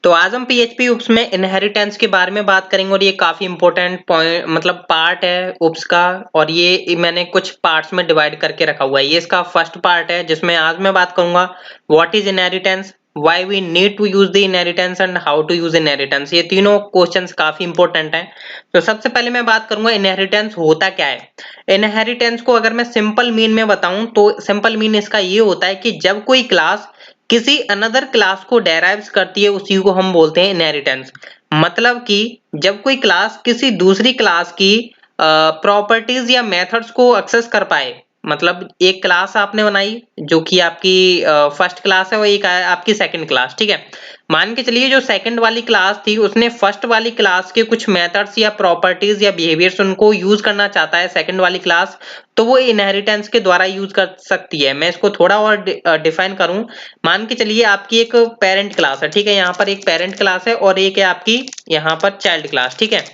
तो आज हम पीएचपी उप्स में इनहेरिटेंस के बारे में बात करेंगे और ये काफी इंपॉर्टेंट पॉइंट मतलब पार्ट है उप्स का। और ये मैंने कुछ पार्ट्स में डिवाइड करके रखा हुआ है। ये इसका फर्स्ट पार्ट है जिसमें आज मैं बात करूंगा what is inheritance, why we need to use the inheritance and how to use inheritance. ये तीनों क्वेश्चंस काफी इंपॉर्टेंट हैं। तो सबसे पहले मैं बात करूंगा इनहेरिटेंस होता क्या है। इनहेरिटेंस को अगर मैं सिंपल मीन में बताऊं तो सिंपल मीन इसका ये होता है कि जब कोई क्लास किसी अनदर क्लास को डेराइव्स करती है उसी को हम बोलते हैं इनहेरिटेंस। मतलब कि जब कोई क्लास किसी दूसरी क्लास की प्रॉपर्टीज या मेथड्स को एक्सेस कर पाए। मतलब एक क्लास आपने बनाई जो कि आपकी फर्स्ट क्लास है और एक आपकी सेकंड क्लास, ठीक है। मान के चलिए जो सेकंड वाली क्लास थी उसने फर्स्ट वाली क्लास के कुछ मेथड्स या प्रॉपर्टीज या बिहेवियर्स उनको यूज करना चाहता है सेकंड वाली क्लास, तो वो इनहेरिटेंस के द्वारा यूज कर सकती है। मैं इसको थोड़ा और डिफाइन करूं। मान के चलिए आपकी एक पेरेंट क्लास है, ठीक है। यहाँ पर एक पेरेंट क्लास है और एक है आपकी यहाँ पर चाइल्ड क्लास, ठीक है।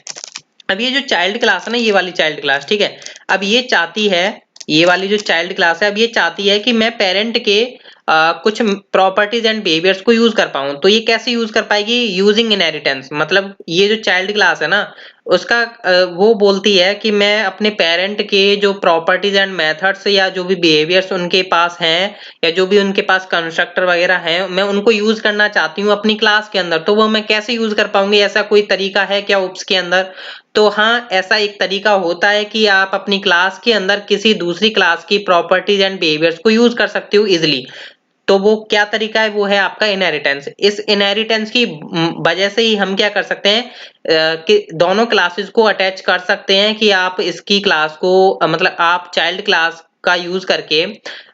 अब ये जो चाइल्ड क्लास है ना, ये वाली चाइल्ड क्लास, ठीक है। अब ये चाहती है, ये वाली जो चाइल्ड क्लास है अब ये चाहती है कि मैं पेरेंट के कुछ प्रॉपर्टीज एंड बिहेवियर्स को यूज कर पाऊं। तो ये कैसे यूज कर पाएगी? Using inheritance. मतलब ये जो चाइल्ड क्लास है ना उसका वो बोलती है कि मैं अपने पेरेंट के जो प्रॉपर्टीज एंड मेथड्स या जो भी बिहेवियर्स उनके पास हैं या जो भी उनके पास कंस्ट्रक्टर वगैरह हैं मैं उनको यूज करना चाहती हूँ अपनी क्लास के अंदर। तो वो मैं कैसे यूज कर पाऊंगी? ऐसा कोई तरीका है क्या उप्स के अंदर? तो हाँ, ऐसा एक तरीका होता है कि आप अपनी क्लास के अंदर किसी दूसरी क्लास की प्रॉपर्टीज एंड बिहेवियर्स को यूज कर सकते हो इजिली। तो वो क्या तरीका है? वो है आपका इनहेरिटेंस। इस इनहेरिटेंस की वजह से ही हम क्या कर सकते हैं कि दोनों क्लासेस को अटैच कर सकते हैं कि आप इसकी क्लास को मतलब आप चाइल्ड क्लास का यूज करके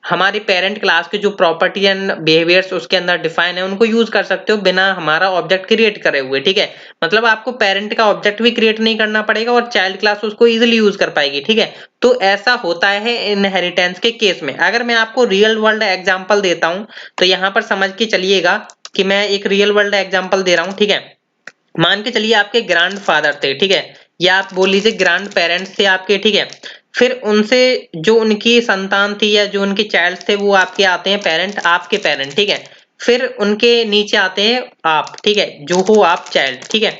हमारी पेरेंट क्लास की जो प्रॉपर्टी एंड बिहेवियर्स उसके अंदर डिफाइन है उनको यूज कर सकते हो बिना हमारा ऑब्जेक्ट क्रिएट करे हुए, ठीक है। मतलब आपको पेरेंट का ऑब्जेक्ट भी क्रिएट नहीं करना पड़ेगा और चाइल्ड क्लास उसको इजीली यूज कर पाएगी, ठीक है। तो ऐसा होता है इनहेरिटेंस के केस में। अगर मैं आपको रियल वर्ल्ड एग्जांपल देता हूं तो यहां पर समझ के चलिएगा कि मैं एक रियल वर्ल्ड एग्जांपल दे रहा हूं, ठीक है। मान के चलिए आपके ग्रैंड फादर थे, ठीक है, या आप बोल लीजिए ग्रैंड पेरेंट्स थे आपके, ठीक है। फिर उनसे जो उनकी संतान थी या जो उनके चाइल्ड थे वो आपके आते हैं पेरेंट, आपके पेरेंट, ठीक है। फिर उनके नीचे आते हैं आप, ठीक है, जो हो आप चाइल्ड, ठीक है।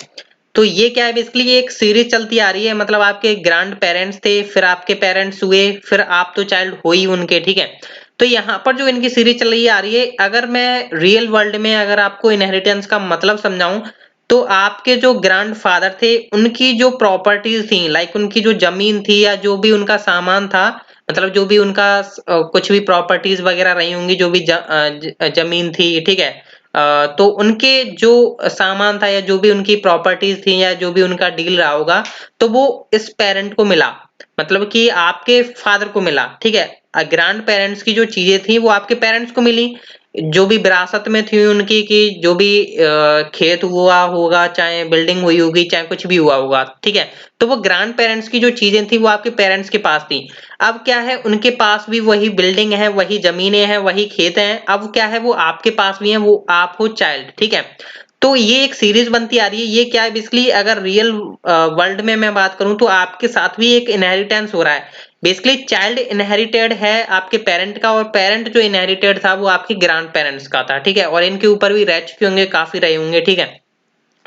तो ये क्या है? बेसिकली ये एक सीरीज चलती आ रही है। मतलब आपके ग्रैंड पेरेंट्स थे, फिर आपके पेरेंट्स हुए, फिर आप तो चाइल्ड हो ही उनके, ठीक है। तो यहाँ पर जो इनकी सीरीज चल रही आ रही है, अगर मैं रियल वर्ल्ड में अगर आपको इनहेरिटेंस का मतलब समझाऊं तो आपके जो ग्रैंड फादर थे उनकी जो प्रॉपर्टीज थी, लाइक उनकी जो जमीन थी या जो भी उनका सामान था, मतलब जो भी उनका कुछ भी प्रॉपर्टीज वगैरह रही होंगी, जो भी जमीन थी, ठीक है। तो उनके जो सामान था या जो भी उनकी प्रॉपर्टीज थी या जो भी उनका डील रहा होगा तो वो इस पेरेंट को मिला, मतलब कि आपके फादर को मिला, ठीक है। ग्रैंड पेरेंट्स की जो चीजें थी वो आपके पेरेंट्स को मिली, जो भी विरासत में थी उनकी, कि जो भी खेत हुआ होगा, चाहे बिल्डिंग हुई होगी, चाहे कुछ भी हुआ होगा, ठीक है। तो वो ग्रैंड पेरेंट्स की जो चीजें थी वो आपके पेरेंट्स के पास थी। अब क्या है, उनके पास भी वही बिल्डिंग है, वही जमीनें हैं, वही खेत हैं। अब क्या है, वो आपके पास भी है, वो आप हो चाइल्ड, ठीक है। तो ये एक सीरीज बनती आ रही है। ये क्या है बेसिकली, अगर रियल वर्ल्ड में मैं बात करूं तो आपके साथ भी एक इनहेरिटेंस हो रहा है। बेसिकली चाइल्ड इनहेरिटेड है आपके पेरेंट का और पेरेंट जो इनहेरिटेड था वो आपके ग्रैंड पेरेंट्स का था, ठीक है। और इनके ऊपर भी रह चुके होंगे, काफी रहे होंगे, ठीक है।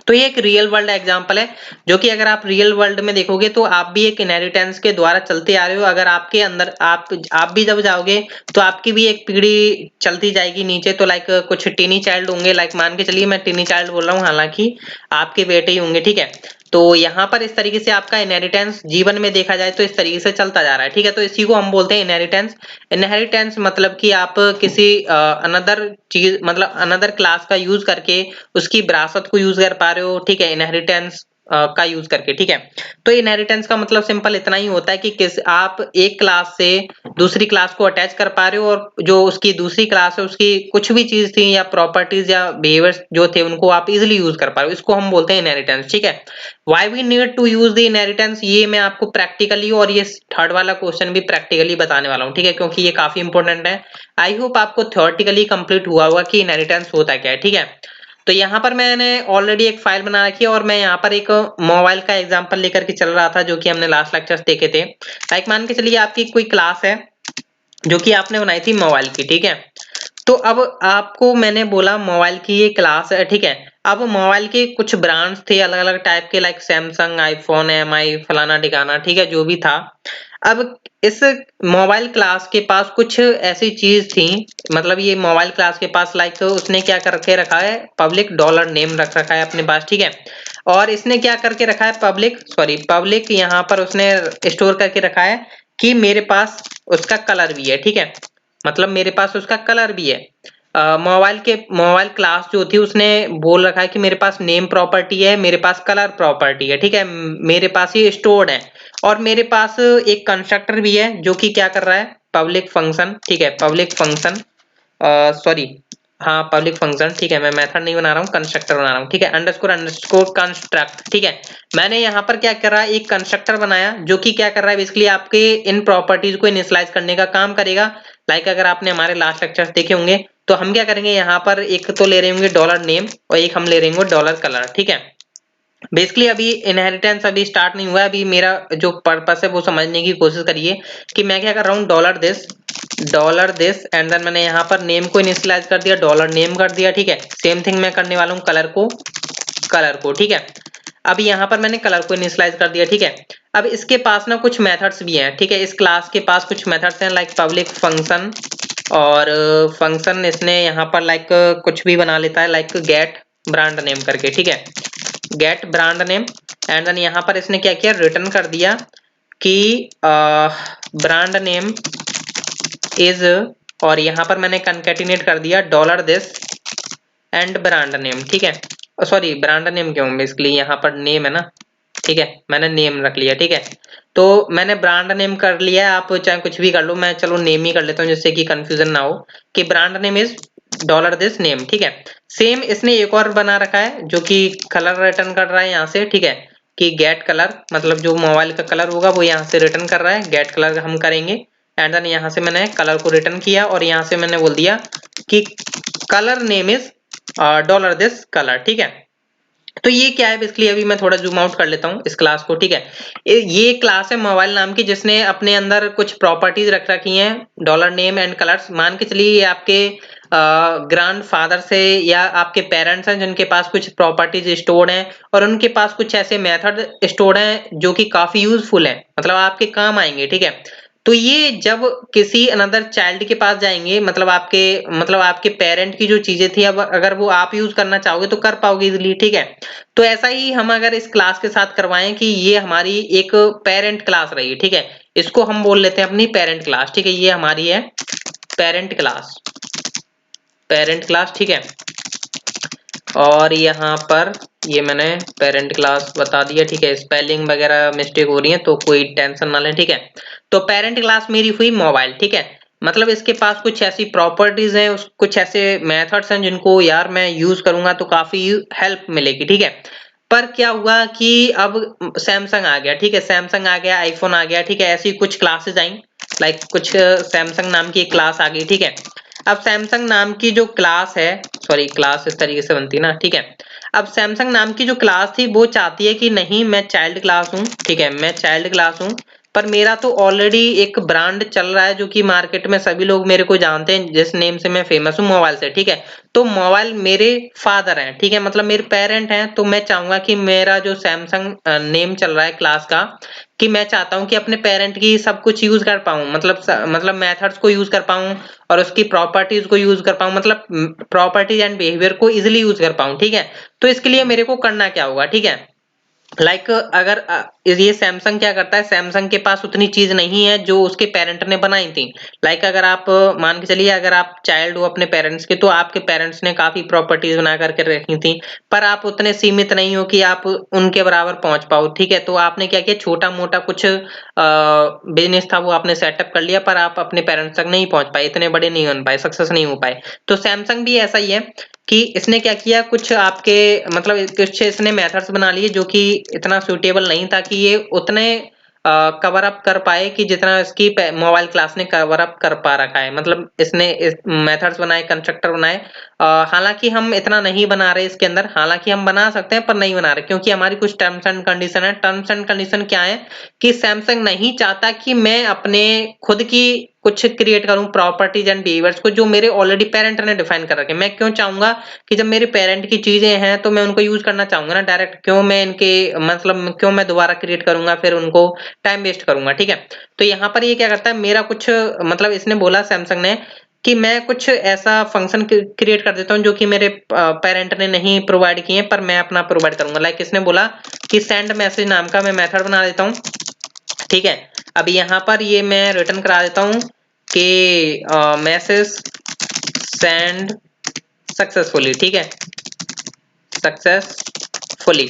तो ये एक रियल वर्ल्ड एग्जांपल है जो कि अगर आप रियल वर्ल्ड में देखोगे तो आप भी एक इनहेरिटेंस के द्वारा चलते आ रहे हो। अगर आपके अंदर आप भी जब जाओगे तो आपकी भी एक पीढ़ी चलती जाएगी नीचे। तो लाइक कुछ टीनी चाइल्ड होंगे, लाइक मान के चलिए मैं टीनी चाइल्ड बोल रहा हूँ, हालांकि आपके बेटे ही होंगे, ठीक है। तो यहाँ पर इस तरीके से आपका इनहेरिटेंस जीवन में देखा जाए तो इस तरीके से चलता जा रहा है, ठीक है। तो इसी को हम बोलते हैं इनहेरिटेंस। इनहेरिटेंस मतलब कि आप किसी अनदर चीज मतलब अनदर क्लास का यूज करके उसकी विरासत को यूज कर पा रहे हो, ठीक है, इनहेरिटेंस का यूज करके, ठीक है। तो इनहेरिटेंस का मतलब सिंपल इतना ही होता है कि किस आप एक क्लास से दूसरी क्लास को अटैच कर पा रहे हो और जो उसकी दूसरी क्लास है उसकी कुछ भी चीज थी या प्रॉपर्टीज या बिहेवियर्स जो थे उनको आप इजिली यूज कर पा रहे हो। इसको हम बोलते हैं इनहेरिटेंस, ठीक है। Why we need to use the inheritance, ये मैं आपको प्रैक्टिकली और ये थर्ड वाला क्वेश्चन भी प्रैक्टिकली बताने वाला हूँ, ठीक है, क्योंकि ये काफी इंपॉर्टेंट है। आई होप आपको थ्योरेटिकली कंप्लीट हुआ होगा कि इनहेरिटेंस होता क्या है, ठीक है। तो यहाँ पर मैंने ऑलरेडी एक फाइल बना रखी है और मैं यहाँ पर एक मोबाइल का एग्जांपल लेकर के चल रहा था जो कि हमने लास्ट लेक्चर्स देखे थे। लाइक मान के चलिए आपकी कोई क्लास है जो कि आपने बनाई थी मोबाइल की, ठीक है। तो अब आपको मैंने बोला मोबाइल की ये क्लास है, ठीक है। अब मोबाइल के कुछ ब्रांड्स थे अलग-अलग टाइप के, लाइक सैमसंग, आईफोन, एमआई, फलाना-ढिकाना, ठीक है, जो भी था। अब इस मोबाइल क्लास के पास कुछ ऐसी चीज़ थी, मतलब ये मोबाइल क्लास के पास लाइक उसने क्या करके रखा है, पब्लिक डॉलर नेम रख रखा है अपने पास, ठीक है। और इसने क्या करके रखा है, पब्लिक यहाँ पर उसने स्टोर करके रखा है कि मेरे पास उसका कलर भी है, ठीक है। मतलब मेरे पास उसका कलर भी है। मोबाइल क्लास जो थी उसने बोल रखा है कि मेरे पास नेम प्रॉपर्टी है, मेरे पास कलर प्रॉपर्टी है, ठीक है। मेरे पास ये स्टोर्ड है। और मेरे पास एक कंस्ट्रक्टर भी है जो कि क्या कर रहा है, पब्लिक फंक्शन, ठीक है, पब्लिक फंक्शन, सॉरी, हाँ पब्लिक फंक्शन, ठीक है। मैं मेथड नहीं बना रहा हूँ, कंस्ट्रक्टर बना रहा हूँ, ठीक है। अंडरस्कोर कंस्ट्रक्ट, ठीक है। मैंने यहाँ पर क्या करा, एक कंस्ट्रक्टर बनाया जो कि क्या कर रहा है, बेसिकली आपके इन प्रॉपर्टीज को इनिशियलाइज करने का काम करेगा। लाइक अगर आपने हमारे लास्ट लेक्चर्स देखे होंगे तो हम क्या करेंगे, यहाँ पर एक तो ले रहे होंगे डॉलर नेम और एक हम ले रहे होंगे डॉलर कलर, ठीक है। बेसिकली अभी इनहेरिटेंस अभी स्टार्ट नहीं हुआ है, अभी मेरा जो पर्पस है वो समझने की कोशिश करिए कि मैं क्या कर रहा हूँ, डॉलर दिस एंड देन मैंने यहाँ पर नेम को इनिशियलाइज कर दिया, डॉलर नेम कर दिया, ठीक है। सेम थिंग मैं करने वाला हूँ कलर को, ठीक है। अब यहाँ पर मैंने कलर को इनिशियलाइज कर दिया, ठीक है। अब इसके पास ना कुछ मेथड्स भी हैं, ठीक है। इस क्लास के पास कुछ मेथड्स हैं लाइक पब्लिक फंक्शन, और फंक्शन इसने यहाँ पर लाइक कुछ भी बना लेता है, लाइक गेट ब्रांड नेम करके, ठीक है, get brand name. And then यहाँ पर इसने क्या किया, रिटर्न कर दिया कि ब्रांड नेम इज, और यहाँ पर मैंने कंकैटिनेट कर दिया dollar this and brand name, ठीक है। सॉरी, ब्रांड नेम क्यों, बेसिकली यहाँ पर नेम है ना, ठीक है, मैंने नेम रख लिया, ठीक है। तो मैंने ब्रांड नेम कर लिया है, आप चाहे कुछ भी कर लो, मैं चलो नेम ही कर लेता हूँ जिससे कि कंफ्यूजन ना हो, कि brand name is dollar this name, ठीक है। सेम इसने एक और बना रखा है जो कि कलर रिटर्न कर रहा है यहाँ से, ठीक है, कि गेट कलर, मतलब जो मोबाइल का कलर होगा वो यहाँ से रिटर्न कर रहा है, गेट कलर हम करेंगे। एंड देन यहाँ से मैंने कलर को रिटर्न किया और यहाँ से मैंने बोल दिया कि colour name is dollar this colour, ठीक है। तो ये क्या है, बेसिकली अभी मैं थोड़ा जूम आउट कर लेता हूँ इस क्लास को, ठीक है। ये क्लास है मोबाइल नाम की जिसने अपने अंदर कुछ प्रॉपर्टीज रख रखी हैं, डॉलर नेम एंड कलर्स। मान के चलिए ये आपके ग्रैंड फादर से या आपके पेरेंट्स हैं जिनके पास कुछ प्रॉपर्टीज स्टोर्ड हैं और उनके पास कुछ ऐसे मेथड स्टोर्ड हैं जो कि काफी यूजफुल हैं, मतलब आपके काम आएंगे, ठीक है। तो ये जब किसी अनदर चाइल्ड के पास जाएंगे, मतलब आपके पेरेंट की जो चीजें थी, अब अगर वो आप यूज करना चाहोगे तो कर पाओगे इजिली, ठीक है। तो ऐसा ही हम अगर इस क्लास के साथ करवाएं कि ये हमारी एक पेरेंट क्लास रही, ठीक है, इसको हम बोल लेते हैं अपनी पेरेंट क्लास, ठीक है, ये हमारी है पेरेंट क्लास, ठीक है। और यहाँ पर ये मैंने पेरेंट क्लास बता दिया, ठीक है। स्पेलिंग वगैरह मिस्टेक हो रही है तो कोई टेंशन ना लें, ठीक है। तो पेरेंट क्लास मेरी हुई मोबाइल, ठीक है। मतलब इसके पास कुछ ऐसी प्रॉपर्टीज हैं, कुछ ऐसे मेथड्स हैं जिनको यार मैं यूज करूंगा तो काफी हेल्प मिलेगी, ठीक है। पर क्या हुआ कि अब सैमसंग आ गया, ठीक है, सैमसंग आ गया, आईफोन आ गया, ठीक है, ऐसी कुछ क्लासेस आई, लाइक कुछ सैमसंग नाम की एक क्लास आ गई, ठीक है। अब सैमसंग नाम की जो क्लास है, सॉरी क्लास इस तरीके से बनती है ना, ठीक है। अब सैमसंग नाम की जो क्लास थी वो चाहती है कि नहीं मैं चाइल्ड क्लास हूँ, ठीक है, मैं चाइल्ड क्लास हूँ, पर मेरा तो ऑलरेडी एक ब्रांड चल रहा है जो कि मार्केट में सभी लोग मेरे को जानते हैं, जिस नेम से मैं फेमस हूँ मोबाइल से, ठीक है। तो मोबाइल मेरे फादर हैं, ठीक है, मतलब मेरे पेरेंट हैं, तो मैं चाहूंगा कि मेरा जो सैमसंग नेम चल रहा है क्लास का, कि मैं चाहता हूँ कि अपने पेरेंट की सब कुछ यूज कर पाऊँ, मतलब मेथड्स को यूज कर पाऊँ और उसकी प्रॉपर्टीज को यूज कर पाऊँ, मतलब प्रॉपर्टीज एंड बिहेवियर को इजिली यूज कर पाऊँ, ठीक है। तो इसके लिए मेरे को करना क्या होगा, ठीक है। लाइक अगर ये सैमसंग क्या करता है, सैमसंग के पास उतनी चीज नहीं है जो उसके पेरेंट ने बनाई थी। लाइक अगर आप मान के चलिए अगर आप चाइल्ड हो अपने पेरेंट्स के, तो आपके पेरेंट्स ने काफी प्रॉपर्टीज बना करके रखी थी, पर आप उतने सीमित नहीं हो कि आप उनके बराबर पहुंच पाओ, ठीक है। तो आपने क्या किया, छोटा मोटा कुछ बिजनेस था वो आपने सेटअप कर लिया, पर आप अपने पेरेंट्स तक नहीं पहुंच पाए, इतने बड़े नहीं बन पाए, सक्सेस नहीं हो पाए। तो सैमसंग भी ऐसा ही है कि इसने क्या किया, कुछ आपके मतलब कुछ इसने मेथड्स बना लिए जो कि इतना सूटेबल नहीं था कि ये उतने कवर अप कर पाए कि जितना इसकी मोबाइल क्लास ने कवर अप कर पा रखा है। मतलब इसने इस मेथड्स बनाए, कंस्ट्रक्टर बनाए, हालांकि हम इतना नहीं बना रहे इसके अंदर, हालांकि हम बना सकते हैं पर नहीं बना रहे क्योंकि हमारी कुछ टर्म्स एंड कंडीशन है। टर्म्स एंड कंडीशन क्या है कि सैमसंग नहीं चाहता कि मैं अपने खुद की कुछ क्रिएट करूं प्रॉपर्टीज एंड बिहेवियर्स को जो मेरे ऑलरेडी पेरेंट ने डिफाइन कर रखे। मैं क्यों चाहूंगा कि जब मेरे पेरेंट की चीजें हैं तो मैं उनको यूज करना चाहूंगा ना डायरेक्ट, क्यों मैं इनके मतलब क्यों मैं दोबारा क्रिएट करूंगा फिर उनको टाइम वेस्ट करूंगा, ठीक है। तो यहाँ पर ये क्या करता है, मेरा कुछ मतलब इसने बोला सैमसंग ने कि मैं कुछ ऐसा फंक्शन क्रिएट कर देता हूँ जो कि मेरे पेरेंट ने नहीं प्रोवाइड किए पर मैं अपना प्रोवाइड करूंगा। लाइक इसने बोला कि सेंड मैसेज नाम का मैं मेथड बना देता हूँ, ठीक है। अब यहाँ पर ये मैं रिटर्न करा देता हूँ कि मैसेज सेंड सक्सेसफुली, ठीक है, सक्सेसफुली।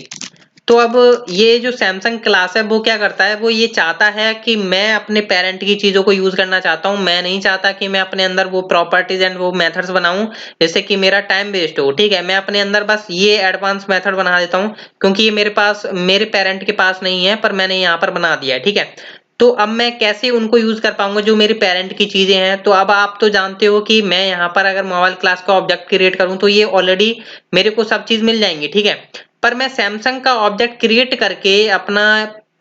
तो अब ये जो सैमसंग क्लास है वो क्या करता है, वो ये चाहता है कि मैं अपने पेरेंट की चीजों को यूज करना चाहता हूँ। मैं नहीं चाहता कि मैं अपने अंदर वो प्रॉपर्टीज एंड वो मेथड्स बनाऊं जिससे कि मेरा टाइम वेस्ट हो, ठीक है। मैं अपने अंदर बस ये एडवांस मेथड बना देता हूँ क्योंकि ये मेरे पास मेरे पेरेंट के पास नहीं है पर मैंने यहाँ पर बना दिया है, ठीक है। तो अब मैं कैसे उनको यूज कर पाऊंगा जो मेरे पेरेंट की चीजें हैं। तो अब आप तो जानते हो कि मैं यहाँ पर अगर मोबाइल क्लास का ऑब्जेक्ट क्रिएट करूँ तो ये ऑलरेडी मेरे को सब चीज मिल जाएंगी, ठीक है। पर मैं सैमसंग का ऑब्जेक्ट क्रिएट करके अपना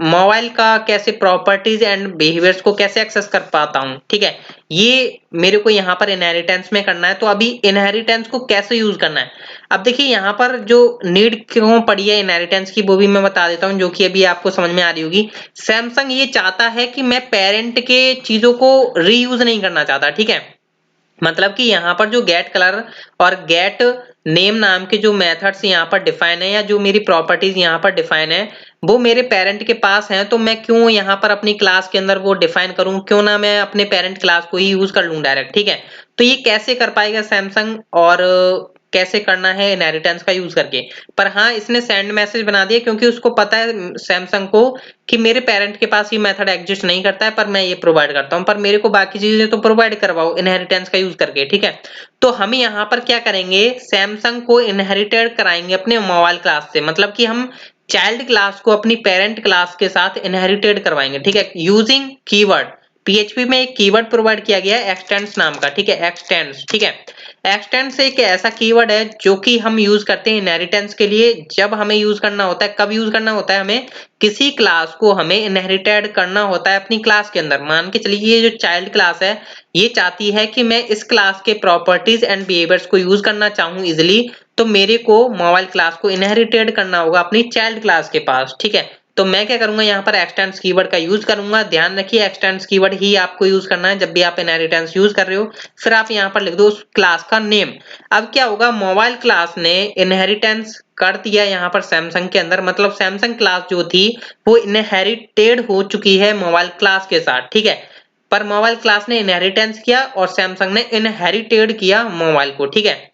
मोबाइल का कैसे प्रॉपर्टीज एंड बिहेवियर्स को कैसे एक्सेस कर पाता हूँ, ठीक है। ये मेरे को यहाँ पर इनहेरिटेंस में करना है। तो अभी इनहेरिटेंस को कैसे यूज करना है, अब देखिए यहाँ पर जो नीड क्यों पड़ी है इनहेरिटेंस की वो भी मैं बता देता हूँ जो कि अभी आपको समझ में आ रही होगी। सैमसंग ये चाहता है कि मैं पेरेंट के चीजों को रीयूज नहीं करना चाहता, ठीक है। मतलब कि यहाँ पर जो गेट कलर और गेट नेम नाम के जो मेथड्स यहाँ पर डिफाइन है या जो मेरी प्रॉपर्टीज यहाँ पर डिफाइन है वो मेरे पेरेंट के पास हैं, तो मैं क्यों यहाँ पर अपनी क्लास के अंदर वो डिफाइन करूं, क्यों ना मैं अपने पेरेंट क्लास को ही यूज कर लूं डायरेक्ट, ठीक है। तो ये कैसे कर पाएगा सैमसंग और कैसे करना है इनहेरिटेंस का यूज करके। पर हाँ इसने सेंड मैसेज बना दिया क्योंकि उसको पता है सैमसंग को कि मेरे पेरेंट के पास ये मेथड एग्जिस्ट नहीं करता है पर मैं ये प्रोवाइड करता हूँ, पर मेरे को बाकी चीजें तो प्रोवाइड करवाओ इनहेरिटेंस का यूज करके, ठीक है। तो हम यहाँ पर क्या करेंगे, सैमसंग को इनहेरिटेड कराएंगे अपने मोबाइल क्लास से, मतलब कि हम चाइल्ड क्लास को अपनी पेरेंट क्लास के साथ इनहेरिटेड करवाएंगे, ठीक है, यूजिंग कीवर्ड। पीएचपी में एक कीवर्ड प्रोवाइड किया गया है एक्सटेंड्स नाम का, ठीक है, एक्सटेंड्स, ठीक है। एक्सटेंड्स एक ऐसा कीवर्ड है जो कि हम यूज करते हैं इनहेरिटेंस के लिए। जब हमें यूज करना होता है, कब यूज करना होता है, हमें किसी क्लास को हमें इनहेरिटेड करना होता है अपनी क्लास के अंदर। मान के चलिए ये जो चाइल्ड क्लास है ये चाहती है कि मैं इस क्लास के प्रॉपर्टीज एंड बिहेवियर्स को यूज करना चाहूँ इजिली, तो मेरे को मोबाइल क्लास को इनहेरिटेड करना होगा अपनी चाइल्ड क्लास के पास, ठीक है। तो मैं क्या करूंगा, यहाँ पर एक्सटेंड्स कीवर्ड का यूज करूंगा। ध्यान रखिए एक्सटेंड्स कीवर्ड ही आपको यूज करना है जब भी आप इनहेरिटेंस यूज कर रहे हो। फिर आप यहाँ पर लिख दो उस क्लास का नेम। अब क्या होगा, मोबाइल क्लास ने इनहेरिटेंस कर दिया यहाँ पर सैमसंग के अंदर, मतलब सैमसंग क्लास जो थी वो इनहेरिटेड हो चुकी है मोबाइल क्लास के साथ, ठीक है। पर मोबाइल क्लास ने इनहेरिटेंस किया और सैमसंग ने इनहेरिटेड किया मोबाइल को, ठीक है।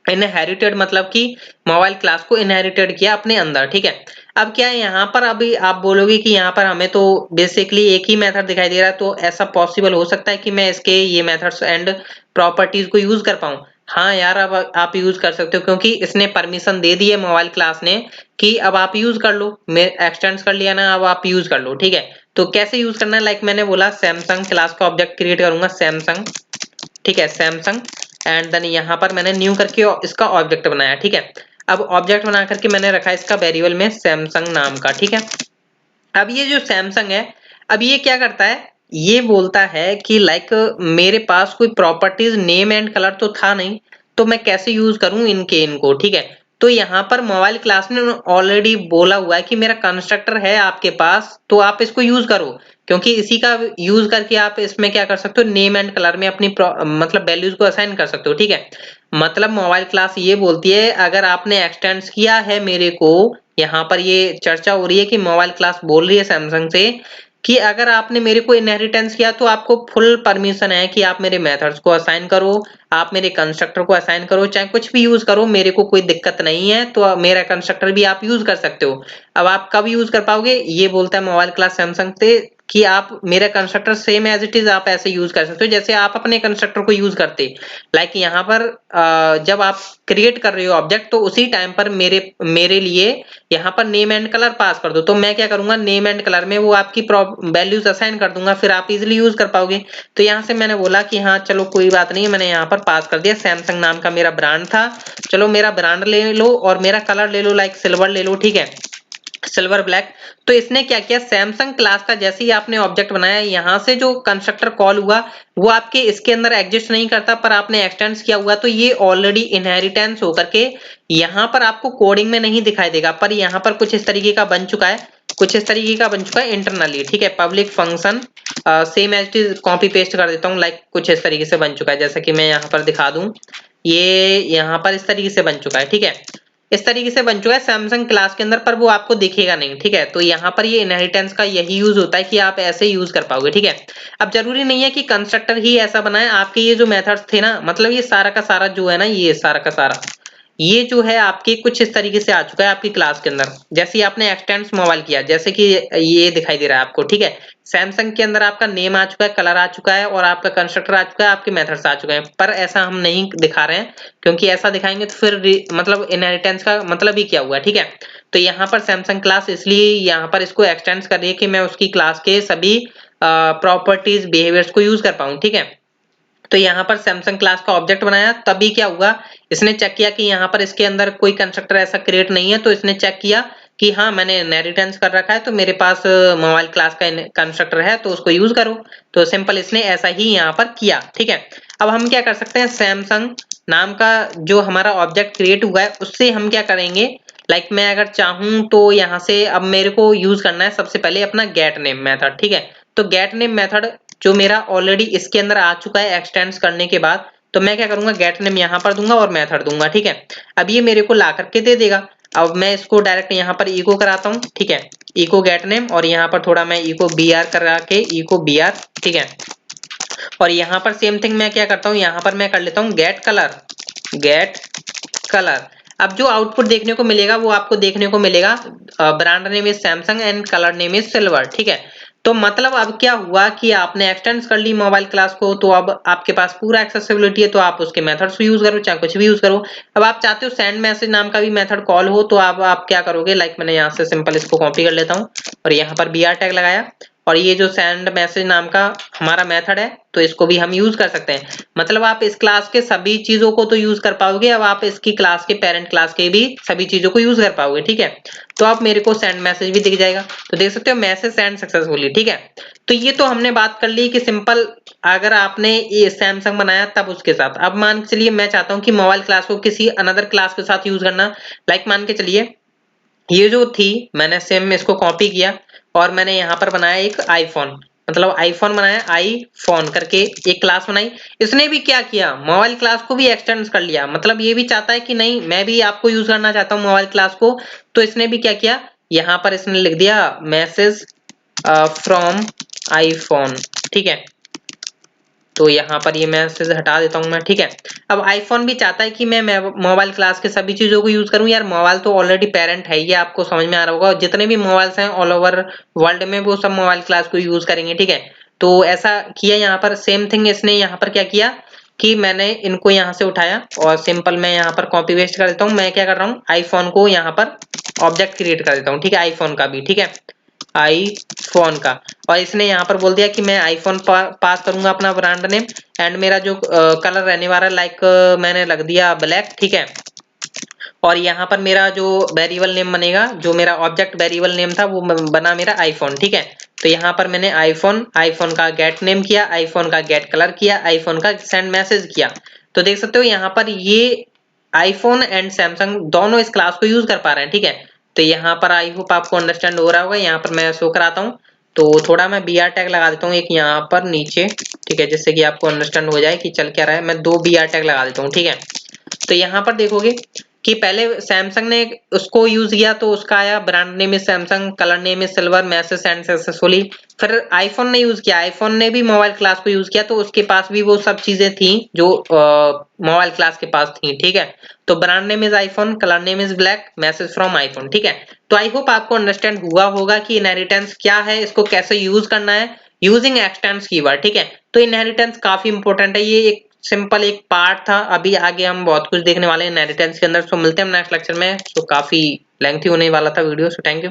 इनहेरिटेड मतलब कि मोबाइल क्लास को इनहेरिटेड किया अपने अंदर, ठीक है। अब क्या है यहाँ पर, अभी आप बोलोगे कि यहाँ पर हमें तो बेसिकली एक ही मेथड दिखाई दे रहा है, तो ऐसा पॉसिबल हो सकता है कि मैं इसके ये मेथड्स एंड प्रॉपर्टीज को यूज कर पाऊं। हाँ यार, अब आप यूज कर सकते हो क्योंकि इसने परमिशन दे दी है मोबाइल क्लास ने कि अब आप यूज कर लो, मैं एक्सटेंड कर लिया ना, अब आप यूज कर लो, ठीक है। तो कैसे यूज करना है, लाइक मैंने बोला सैमसंग क्लास का ऑब्जेक्ट क्रिएट करूंगा सैमसंग, ठीक है, सैमसंग एंड देन यहाँ पर मैंने न्यू करके इसका ऑब्जेक्ट बनाया, ठीक है। अब ऑब्जेक्ट बना करके मैंने रखा इसका वेरिएबल में सैमसंग नाम का, ठीक है। अब ये जो सैमसंग है, अब ये क्या करता है, ये बोलता है कि लाइक मेरे पास कोई प्रॉपर्टीज नेम एंड कलर तो था नहीं, तो मैं कैसे यूज करूं इनको, ठीक है। तो यहाँ पर मोबाइल क्लास ने ऑलरेडी बोला हुआ है कि मेरा कंस्ट्रक्टर है आपके पास तो आप इसको यूज करो, क्योंकि इसी का यूज करके आप इसमें क्या कर सकते हो, नेम एंड कलर में अपनी मतलब वैल्यूज को असाइन कर सकते हो, ठीक है। मतलब मोबाइल क्लास ये बोलती है अगर आपने एक्सटेंड किया है मेरे को, यहाँ पर ये चर्चा हो रही है कि मोबाइल क्लास बोल रही है सैमसंग से कि अगर आपने मेरे को इनहेरिटेंस किया तो आपको फुल परमिशन है कि आप मेरे मेथड्स को असाइन करो, आप मेरे कंस्ट्रक्टर को असाइन करो, चाहे कुछ भी यूज करो, मेरे को कोई दिक्कत नहीं है, तो मेरा कंस्ट्रक्टर भी आप यूज कर सकते हो। अब आप कब यूज कर पाओगे, ये बोलता है मोबाइल क्लास सैमसंग से कि आप मेरा constructor same as it is आप ऐसे यूज कर सकते हो जैसे आप अपने कंस्ट्रक्टर को यूज करते। लाइक यहाँ पर जब आप क्रिएट कर रहे हो ऑब्जेक्ट तो उसी टाइम पर मेरे लिए यहाँ पर नेम एंड कलर पास कर दो, तो मैं क्या करूंगा, नेम एंड कलर में वो आपकी वैल्यूज असाइन कर दूंगा, फिर आप इजिली यूज कर पाओगे। तो यहाँ से मैंने बोला कि हाँ चलो कोई बात नहीं, मैंने यहाँ पर पास कर दिया, सैमसंग नाम का मेरा ब्रांड था, चलो मेरा ब्रांड ले लो और मेरा कलर ले लो, लाइक सिल्वर ले लो, ठीक है। Silver black. तो इसने क्या किया, सैमसंग क्लास का जैसे ही आपने ऑब्जेक्ट बनाया, यहाँ से जो कंस्ट्रक्टर कॉल हुआ वो आपके इसके अंदर एग्जिस्ट नहीं करता, पर आपने एक्सटेंड किया हुआ तो ये ऑलरेडी इनहेरिटेंस होकर के यहाँ पर आपको कोडिंग में नहीं दिखाई देगा, पर यहाँ पर कुछ इस तरीके का बन चुका है, कुछ इस तरीके का बन चुका है इंटरनली। ठीक है, public function same as it is, copy paste कर देता हूँ, लाइक कुछ इस तरीके से बन चुका है, जैसा कि मैं यहाँ पर दिखा दूं, ये यहाँ पर इस तरीके से बन चुका है। ठीक है, इस तरीके से बन चुका है सैमसंग क्लास के अंदर, पर वो आपको दिखेगा नहीं। ठीक है, तो यहाँ पर ये इनहेरिटेंस का यही यूज होता है कि आप ऐसे यूज कर पाओगे। ठीक है, अब जरूरी नहीं है कि कंस्ट्रक्टर ही ऐसा बनाए, आपके ये जो मेथड्स थे ना, मतलब ये सारा का सारा जो है ना, ये सारा का सारा ये जो है आपके कुछ इस तरीके से आ चुका है आपकी क्लास के अंदर। जैसे ही आपने एक्सटेंड्स मोबाइल किया, जैसे कि ये दिखाई दे रहा है आपको। ठीक है, सैमसंग के अंदर आपका नेम आ चुका है, कलर आ चुका है और आपका कंस्ट्रक्टर आ चुका है, आपके मेथड्स आ चुके हैं, पर ऐसा हम नहीं दिखा रहे हैं, क्योंकि ऐसा दिखाएंगे तो फिर मतलब इनहेरिटेंस का मतलब ही क्या हुआ। ठीक है, तो यहाँ पर सैमसंग क्लास इसलिए यहाँ पर इसको एक्सटेंड कर रही है कि मैं उसकी क्लास के सभी प्रॉपर्टीज बिहेवियर्स को यूज कर पाऊं। ठीक है, तो यहाँ पर सैमसंग क्लास का ऑब्जेक्ट बनाया, तभी क्या हुआ, इसने चेक किया कि यहाँ पर इसके अंदर कोई कंस्ट्रक्टर ऐसा क्रिएट नहीं है, तो इसने चेक किया कि हाँ मैंने इनहेरिटेंस कर रखा है, तो मेरे पास मोबाइल क्लास का कंस्ट्रक्टर है, तो उसको यूज करो। तो सिंपल इसने ऐसा ही यहाँ पर किया। ठीक है, अब हम क्या कर सकते हैं, सैमसंग नाम का जो हमारा ऑब्जेक्ट क्रिएट हुआ है उससे हम क्या करेंगे, लाइक मैं अगर चाहूं तो यहाँ से अब मेरे को यूज करना है सबसे पहले अपना गेट नेम मेथड। ठीक है, तो गेट नेम मेथड जो मेरा ऑलरेडी इसके अंदर आ चुका है एक्सटेंड करने के बाद, तो मैं क्या करूंगा, गेट नेम यहाँ पर दूंगा और मेथड दूंगा। ठीक है, अब ये मेरे को ला करके दे देगा। अब मैं इसको डायरेक्ट यहाँ पर इको कराता हूँ। ठीक है, इको गेट नेम, और यहाँ पर थोड़ा मैं इको बी आर करा के इको बी आर। ठीक है, और यहाँ पर सेम थिंग मैं क्या करता हूँ, यहाँ पर मैं कर लेता हूँ गेट कलर, गेट कलर। अब जो आउटपुट देखने को मिलेगा वो आपको देखने को मिलेगा brand name is Samsung and colour name is silver. ठीक है, तो मतलब अब क्या हुआ कि आपने एक्सटेंड कर ली मोबाइल क्लास को, तो अब आपके पास पूरा एक्सेसिबिलिटी है, तो आप उसके मेथड्स यूज करो, चाहे कुछ भी यूज करो। अब आप चाहते हो सेंड मैसेज नाम का भी मेथड कॉल हो, तो अब आप क्या करोगे, लाइक मैंने यहाँ से सिंपल इसको कॉपी कर लेता हूँ और यहाँ पर बी आर टैग लगाया, और ये जो सेंड मैसेज नाम का हमारा मेथड है, तो इसको भी हम यूज कर सकते हैं। मतलब आप इस क्लास के सभी चीजों को तो यूज कर पाओगे, अब आप इसकी क्लास के पेरेंट क्लास के भी सभी चीजों को यूज कर पाओगे। ठीक है, तो आप मेरे को सेंड मैसेज भी दिख जाएगा, तो देख सकते हो मैसेज सेंड सक्सेसफुली। ठीक है, तो ये तो हमने बात कर ली कि सिंपल अगर आपने ये सैमसंग बनाया तब उसके साथ। अब मान के चलिए मैं चाहता हूँ कि मोबाइल क्लास को किसी अनदर क्लास के साथ यूज करना, लाइक मान के चलिए ये जो थी मैंने सेम इसको कॉपी किया और मैंने यहाँ पर बनाया एक आईफोन, मतलब आईफोन बनाया, आईफोन करके एक क्लास बनाई। इसने भी क्या किया, मोबाइल क्लास को भी एक्सटेंड कर लिया, मतलब ये भी चाहता है कि नहीं मैं भी आपको यूज करना चाहता हूँ मोबाइल क्लास को, तो इसने भी क्या किया, यहाँ पर इसने लिख दिया मैसेज फ्रॉम आईफोन। ठीक है, तो यहाँ पर ये मैसेज हटा देता हूँ मैं। ठीक है, अब आईफोन भी चाहता है कि मैं मोबाइल क्लास के सभी चीजों को यूज करूँ। यार मोबाइल तो ऑलरेडी पेरेंट है, ये आपको समझ में आ रहा होगा, जितने भी मोबाइल्स हैं ऑल ओवर वर्ल्ड में वो सब मोबाइल क्लास को यूज करेंगे। ठीक है, तो ऐसा किया, यहाँ पर सेम थिंग इसने यहाँ पर क्या किया कि मैंने इनको यहाँ से उठाया और सिंपल मैं यहाँ पर कॉपी पेस्ट कर देता हूँ। मैं क्या कर रहा हूँ, आईफोन को यहाँ पर ऑब्जेक्ट क्रिएट कर देता हूँ। ठीक है, आईफोन का भी। ठीक है, आईफोन का, और इसने यहाँ पर बोल दिया कि मैं आईफोन पास करूंगा अपना ब्रांड नेम, एंड मेरा जो कलर रहने वाला लाइक मैंने लग दिया ब्लैक। ठीक है, और यहाँ पर मेरा जो वेरिएबल नेम बनेगा, जो मेरा ऑब्जेक्ट वेरिएबल नेम था वो बना मेरा आईफोन। ठीक है, तो यहाँ पर मैंने आईफोन, आईफोन का गेट नेम किया, आईफोन का गेट कलर किया, आईफोन का सेंड मैसेज किया। तो देख सकते हो यहाँ पर ये आईफोन एंड सैमसंग दोनों इस क्लास को यूज कर पा रहे हैं। ठीक है, तो यहाँ पर आई होप आपको अंडरस्टैंड हो रहा होगा। यहाँ पर मैं शो कराता हूँ, तो थोड़ा मैं बी आर टैग लगा देता हूँ एक यहाँ पर नीचे। ठीक है, जिससे कि आपको अंडरस्टैंड हो जाए कि चल क्या रहा है। मैं 2 बी आर टैग लगा देता हूँ। ठीक है, तो यहाँ पर देखोगे कि पहले सैमसंग ने उसको यूज किया तो उसका आया brand name is Samsung, colour name is silver, message send successfully. फिर आईफोन ने यूज किया, आईफोन ने भी मोबाइल क्लास को यूज किया, तो उसके पास भी वो सब चीजें थी जो मोबाइल क्लास के पास थी। ठीक है, तो brand name is iPhone, colour name is black, message from iPhone. ठीक है, तो आई होप आपको अंडरस्टैंड हुआ होगा कि इनहेरिटेंस क्या है, इसको कैसे यूज करना है यूजिंग एक्सटेंड्स कीवर्ड। ठीक है, तो इनहेरिटेंस काफी इंपॉर्टेंट है, ये एक सिंपल एक पार्ट था। अभी आगे हम बहुत कुछ देखने वाले हैं इनहेरिटेंस के अंदर। सो मिलते हैं नेक्स्ट लेक्चर में। सो काफी लेंथी होने वाला था वीडियो। So thank you.